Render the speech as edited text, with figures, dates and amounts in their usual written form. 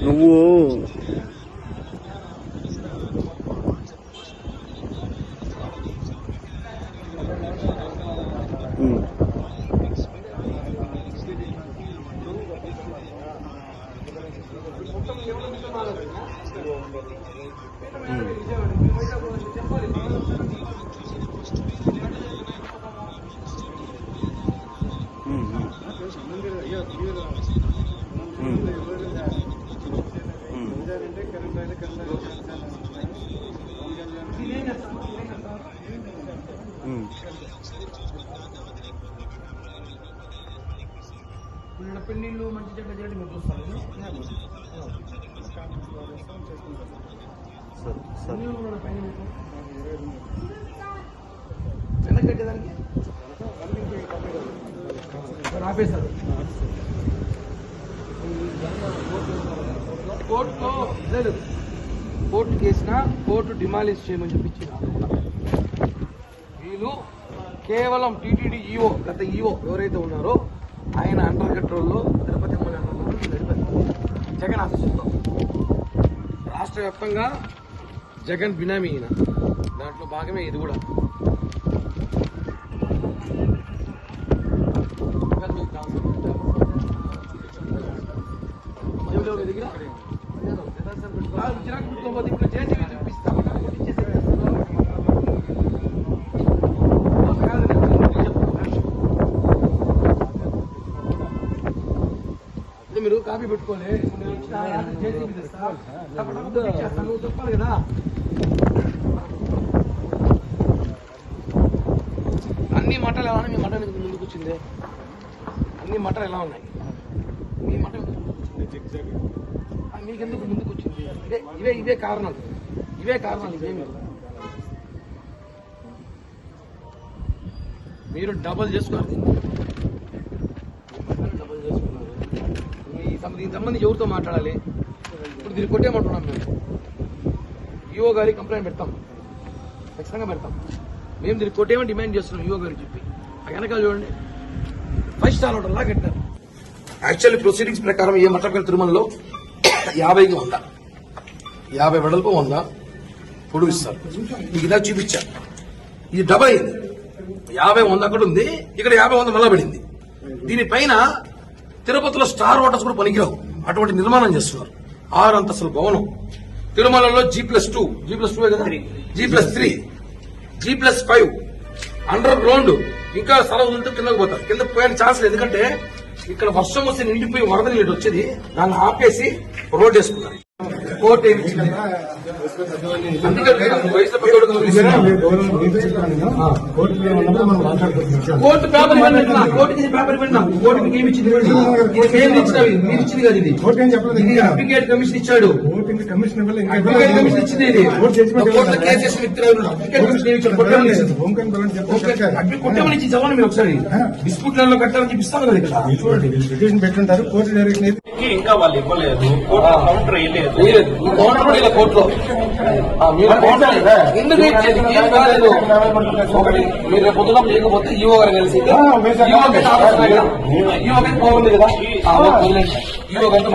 నువ్వు పెళ్లిళ్ళు మంచి చెడ్డ చేయడం మీరు చూస్తారు. వెనక్కి కట్టేదానికి ఆపేశారు. కోర్టులో లేదు, కోర్టు కేసిన కోర్టు డిమాలిష్ చేయమని చెప్పించిన వీళ్ళు కేవలం టీటీడీ ఈఓ, గత ఈఓ ఎవరైతే ఉన్నారో ఆయన అండర్ కంట్రోల్లో తిరుపతి జగన్ ఆఫీసులో రాష్ట్ర వ్యాప్తంగా జగన్ బినామీ ఈయన, దాంట్లో భాగమే ఇది కూడా. మీరు కాపీ పెట్టుకోలే, నువ్వు చెప్పాలి కదా. అన్ని మఠాలు ఎలా ఉన్నాయి? మీ మఠం ఎందుకు ముందుకు వచ్చింది? అన్ని మఠాలు ఎలా ఉన్నాయి? మీ మఠం మీకెందుకు ముందుకు వచ్చింది? ఇవే కారణాలు, ఇవేమి మీరు డబల్ చేసుకోవాలి. దీనికి సంబంధించి ఎవరితో మాట్లాడాలి? ఇప్పుడు దీన్ని కొట్టేమంటున్నాం మేము. ఈఓ గారికి కంప్లైంట్ పెడతాం, ఖచ్చితంగా పెడతాం. మేము దీన్ని కొట్టేమని డిమాండ్ చేస్తున్నాం ఈఓ గారికి చెప్పి. ఆ వెనకాల చూడండి 5 స్టార్ హోటల్ లా కట్టారు. యాక్చువల్లీ ప్రొసీడింగ్స్ ప్రకారం ఏ మఠపల్లి తిరుమలలో 50కి 100, 50 వెడల్పు 100 పొడుగు ఇస్తారు. మీకు ఇలా చూపించారు. ఇది డబల్ అయింది. 50-100 అక్కడ ఉంది, ఇక్కడ 50-100 మళ్ళా పడింది. దీనిపైన తిరుపతిలో స్టార్ హోటల్స్ కూడా పనికిరావు, అటువంటి నిర్మాణం చేస్తున్నారు. 6 అంతస్తుల భవనం. తిరుమలలో G+2 కదా, G+3, G+5 అండర్ గ్రౌండ్. ఇంకా స్థలం ఉంటే కిందకు పోతారు. కింద పోయే ఛాన్స్ లేదు, ఎందుకంటే ఇక్కడ వర్షం వస్తే నిండిపోయి వరద నీళ్ళు వచ్చేది. దాన్ని ఆపేసి రోడ్ వేసుకున్నారు. కోర్టు ఏమి ఇచ్చింది? కోర్టు పేపర్ కోర్టుకి ఏమి ఇచ్చింది? మీరు ఇచ్చింది కదా, ఇది అడ్వకేట్ కమిషన్ ఇచ్చాడు. అడ్వకేట్ కమిషన్ ఇచ్చింది. ఇది కోర్టులో కేసెస్ అడ్వకేట్ కమిషన్ ఏమి ఇచ్చాడు? కొట్టమని ఇచ్చి చదవండి మీరు ఒకసారి. డిస్ప్యూట్ లలో కట్టాలని చెప్పిస్తాను కదా ఇక్కడ చూడండి. పెట్టుంటారు కోర్టు డైరెక్షన్ ఇంకా వాళ్ళు ఇవ్వలేదు, కౌంటర్ వేయలేదు. కౌంటర్ కూడా ఇలా కోర్టులో ఎందుకు ఇచ్చేది? ఏం కాలేదు. ఒకటి మీరు రేపు పొద్దున లేకపోతే ఈఓ గారు కలిసి ఈఓ గారికి బాగుంది కదా, ఈఓ గారితో